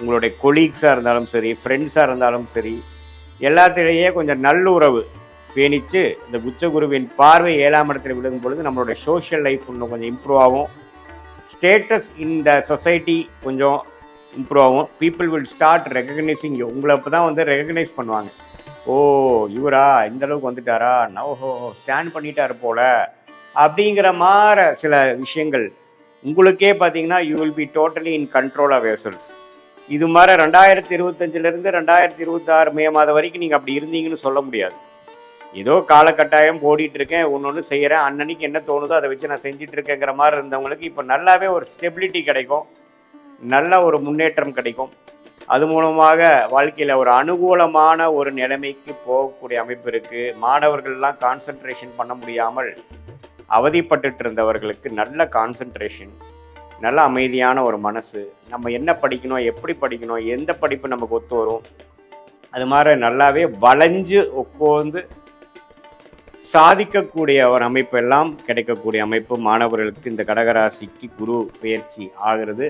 உங்களுடைய கொலீக்ஸாக இருந்தாலும் சரி, ஃப்ரெண்ட்ஸாக இருந்தாலும் சரி, எல்லாத்திலேயே கொஞ்சம் நல்லுறவு பேணிச்சு இந்த உச்சகுருவின் பார்வை 7ஆம் இடத்துல விழுகும் பொழுது நம்மளுடைய சோஷியல் லைஃப் இன்னும் கொஞ்சம் இம்ப்ரூவ் ஆகும். ஸ்டேட்டஸ் இந்த சொசைட்டி கொஞ்சம் இம்ப்ரூவ் ஆகும். People will start recognising you. உங்களை இப்போ தான் வந்து ரெகக்னைஸ் பண்ணுவாங்க. ஓ இவரா இந்த அளவுக்கு வந்துட்டாரா, ஓஹோ ஸ்டாண்ட் பண்ணிட்டார் போல, அப்படிங்கிற மாதிரி சில விஷயங்கள் உங்களுக்கே பார்த்தீங்கன்னா you will be totally in control of yourself. இது மாதிரி 2025 2026 மே மாதம் வரைக்கும் நீங்கள் அப்படி இருந்தீங்கன்னு சொல்ல முடியாது. ஏதோ காலகட்டாயம் ஓடிட்டு இருக்கேன், ஒன்று செய்கிறேன், அன்னன்னைக்கு என்ன தோணுதோ அதை வச்சு நான் செஞ்சுட்டு இருக்கேங்கிற மாதிரி இருந்தவங்களுக்கு இப்போ நல்லாவே ஒரு ஸ்டெபிலிட்டி கிடைக்கும், நல்ல ஒரு முன்னேற்றம் கிடைக்கும். அது மூலமாக வாழ்க்கையில் ஒரு அனுகூலமான ஒரு நிலைமைக்கு போகக்கூடிய அமைப்பு இருக்குது. மாணவர்கள்லாம் கான்சன்ட்ரேஷன் பண்ண முடியாமல் அவதிப்பட்டு இருந்தவர்களுக்கு நல்ல கான்சன்ட்ரேஷன், நல்ல அமைதியான ஒரு மனசு, நம்ம என்ன படிக்கணும், எப்படி படிக்கணும், எந்த படிப்பு நமக்கு ஒத்து வரும், அது மாதிரி நல்லாவே வளைஞ்சு உட்கார்ந்து சாதிக்கக்கூடிய ஒரு அமைப்பு எல்லாம் கிடைக்கக்கூடிய அமைப்பு மாணவர்களுக்கு இந்த கடகராசிக்கு குரு பெயர்ச்சி ஆகிறது